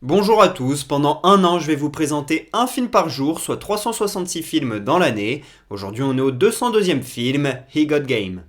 Bonjour à tous, pendant un an je vais vous présenter un film par jour, soit 366 films dans l'année. Aujourd'hui on est au 202e film, He Got Game.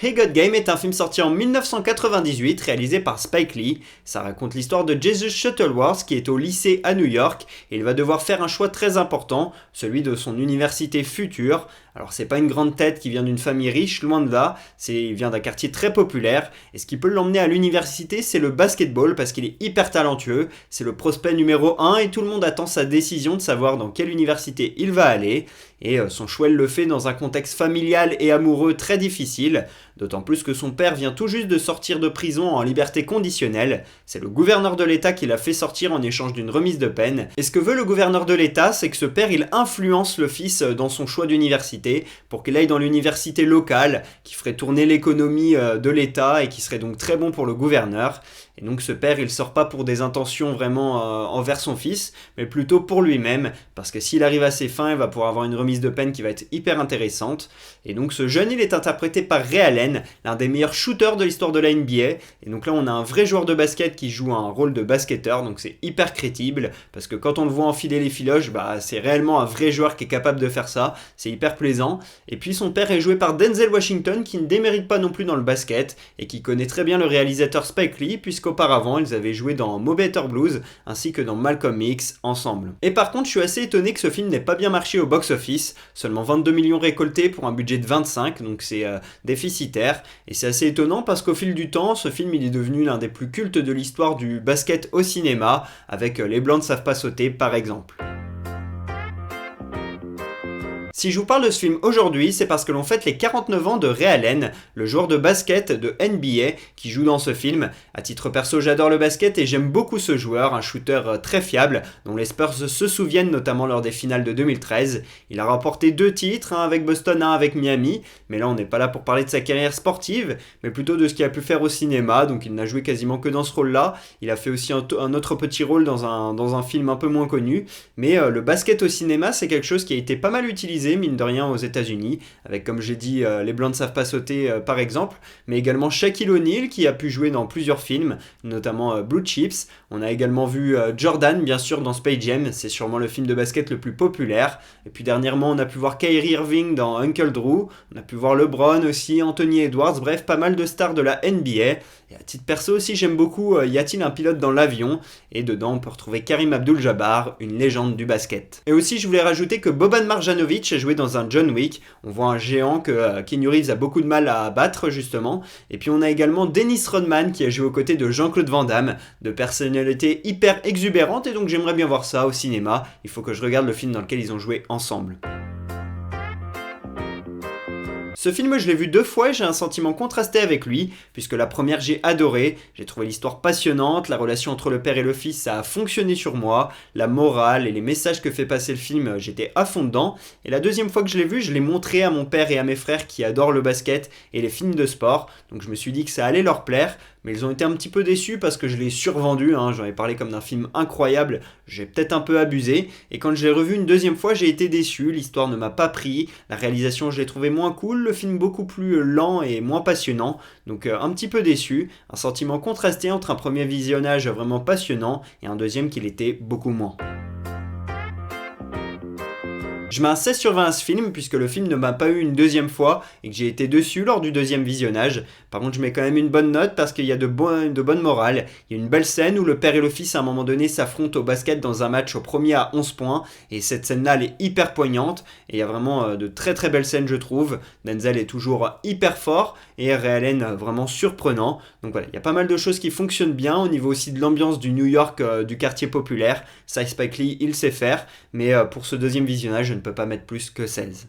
He Got Game est un film sorti en 1998 réalisé par Spike Lee. Ça raconte l'histoire de Jesus Shuttleworth qui est au lycée à New York et il va devoir faire un choix très important, celui de son université future. Alors c'est pas une grande tête qui vient d'une famille riche, loin de là, il vient d'un quartier très populaire et ce qui peut l'emmener à l'université c'est le basketball parce qu'il est hyper talentueux, c'est le prospect numéro 1 et tout le monde attend sa décision de savoir dans quelle université il va aller et son choix il le fait dans un contexte familial et amoureux très difficile. D'autant plus que son père vient tout juste de sortir de prison en liberté conditionnelle. C'est le gouverneur de l'État qui l'a fait sortir en échange d'une remise de peine. Et ce que veut le gouverneur de l'État, c'est que ce père il influence le fils dans son choix d'université pour qu'il aille dans l'université locale qui ferait tourner l'économie de l'État et qui serait donc très bon pour le gouverneur. Et donc ce père il sort pas pour des intentions vraiment envers son fils, mais plutôt pour lui-même, parce que s'il arrive à ses fins, il va pouvoir avoir une remise de peine qui va être hyper intéressante. Et donc ce jeune il est interprété par Ray Allen, l'un des meilleurs shooters de l'histoire de la NBA. Et donc là on a un vrai joueur de basket qui joue un rôle de basketteur, donc c'est hyper crédible, parce que quand on le voit enfiler les filoches, c'est réellement un vrai joueur qui est capable de faire ça, c'est hyper plaisant. Et puis son père est joué par Denzel Washington qui ne démérite pas non plus dans le basket, et qui connaît très bien le réalisateur Spike Lee, puisqu'auparavant ils avaient joué dans Mo Better Blues ainsi que dans Malcolm X ensemble. Et par contre je suis assez étonné que ce film n'ait pas bien marché au box-office, seulement 22 millions récoltés pour un budget de 25, donc c'est déficitaire, et c'est assez étonnant parce qu'au fil du temps, ce film il est devenu l'un des plus cultes de l'histoire du basket au cinéma, avec Les Blancs ne savent pas sauter par exemple. Si je vous parle de ce film aujourd'hui, c'est parce que l'on fête les 49 ans de Ray Allen, le joueur de basket de NBA qui joue dans ce film. À titre perso, j'adore le basket et j'aime beaucoup ce joueur, un shooter très fiable, dont les Spurs se souviennent notamment lors des finales de 2013. Il a remporté 2 titres, un avec Boston, un avec Miami, mais là on n'est pas là pour parler de sa carrière sportive, mais plutôt de ce qu'il a pu faire au cinéma, donc il n'a joué quasiment que dans ce rôle-là. Il a fait aussi un autre petit rôle dans un film un peu moins connu, mais le basket au cinéma c'est quelque chose qui a été pas mal utilisé mine de rien aux États-Unis, avec comme j'ai dit Les Blancs ne savent pas sauter par exemple, mais également Shaquille O'Neal qui a pu jouer dans plusieurs films, notamment Blue Chips. On a également vu Jordan bien sûr dans Space Jam, c'est sûrement le film de basket le plus populaire. Et puis dernièrement on a pu voir Kyrie Irving dans Uncle Drew, on a pu voir LeBron aussi, Anthony Edwards, bref pas mal de stars de la NBA. Et à titre perso aussi j'aime beaucoup Y a-t-il un pilote dans l'avion, et dedans on peut retrouver Karim Abdul-Jabbar, une légende du basket. Et aussi je voulais rajouter que Boban Marjanovic a joué dans un John Wick. On voit un géant que Keanu Reeves a beaucoup de mal à battre justement. Et puis on a également Dennis Rodman qui a joué aux côtés de Jean-Claude Van Damme, de personnalités hyper exubérantes, et donc j'aimerais bien voir ça au cinéma. Il faut que je regarde le film dans lequel ils ont joué ensemble. Ce film, je l'ai vu 2 fois et j'ai un sentiment contrasté avec lui, puisque la première j'ai adoré, j'ai trouvé l'histoire passionnante, la relation entre le père et le fils ça a fonctionné sur moi, la morale et les messages que fait passer le film j'étais à fond dedans, et la deuxième fois que je l'ai vu, je l'ai montré à mon père et à mes frères qui adorent le basket et les films de sport, donc je me suis dit que ça allait leur plaire, mais ils ont été un petit peu déçus parce que je l'ai survendu, j'en ai parlé comme d'un film incroyable, j'ai peut-être un peu abusé, et quand je l'ai revu une deuxième fois j'ai été déçu, l'histoire ne m'a pas pris, la réalisation je l'ai trouvé moins cool, le film beaucoup plus lent et moins passionnant, donc un petit peu déçu, un sentiment contrasté entre un premier visionnage vraiment passionnant et un deuxième qui l'était beaucoup moins. Je mets un 16 sur 20 à ce film puisque le film ne m'a pas eu une deuxième fois et que j'ai été déçu lors du deuxième visionnage. Par contre je mets quand même une bonne note parce qu'il y a de bonnes morales. Il y a une belle scène où le père et le fils à un moment donné s'affrontent au basket dans un match au premier à 11 points et cette scène-là elle est hyper poignante et il y a vraiment de très très belles scènes je trouve. Denzel est toujours hyper fort et Ray Allen vraiment surprenant. Donc voilà, il y a pas mal de choses qui fonctionnent bien au niveau aussi de l'ambiance du New York du quartier populaire. Ça Spike Lee il sait faire, mais pour ce deuxième visionnage je ne peux pas mettre plus que 16.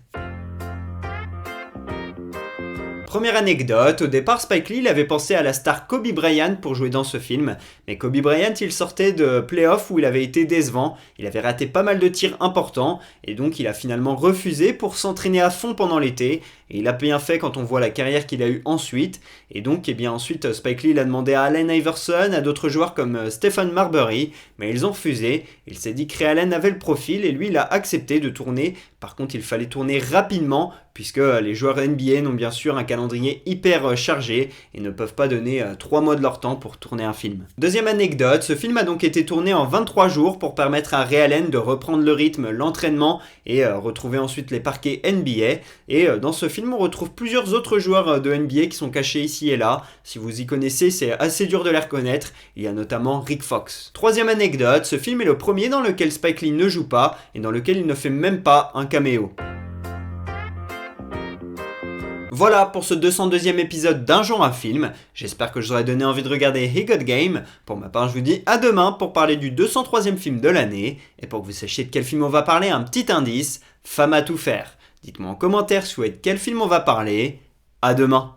Première anecdote, au départ Spike Lee il avait pensé à la star Kobe Bryant pour jouer dans ce film, mais Kobe Bryant il sortait de playoffs où il avait été décevant, il avait raté pas mal de tirs importants, et donc il a finalement refusé pour s'entraîner à fond pendant l'été, et il a bien fait quand on voit la carrière qu'il a eue ensuite. Et donc, ensuite, Spike Lee l'a demandé à Allen Iverson, à d'autres joueurs comme Stephen Marbury, mais ils ont refusé. Il s'est dit que Ray Allen avait le profil et lui, il a accepté de tourner. Par contre, il fallait tourner rapidement, puisque les joueurs NBA n'ont bien sûr un calendrier hyper chargé et ne peuvent pas donner 3 mois de leur temps pour tourner un film. Deuxième anecdote, ce film a donc été tourné en 23 jours pour permettre à Ray Allen de reprendre le rythme, l'entraînement et retrouver ensuite les parquets NBA. Et dans ce film, on retrouve plusieurs autres joueurs de NBA qui sont cachés ici et là. Si vous y connaissez, c'est assez dur de les reconnaître. Il y a notamment Rick Fox. Troisième anecdote, ce film est le premier dans lequel Spike Lee ne joue pas et dans lequel il ne fait même pas un caméo. Voilà pour ce 202e épisode d'Un jour un film. J'espère que je vous aurai donné envie de regarder He Got Game. Pour ma part, je vous dis à demain pour parler du 203e film de l'année. Et pour que vous sachiez de quel film on va parler, un petit indice, Femme à tout faire. Dites-moi en commentaire si vous voulez de quel film on va parler. À demain.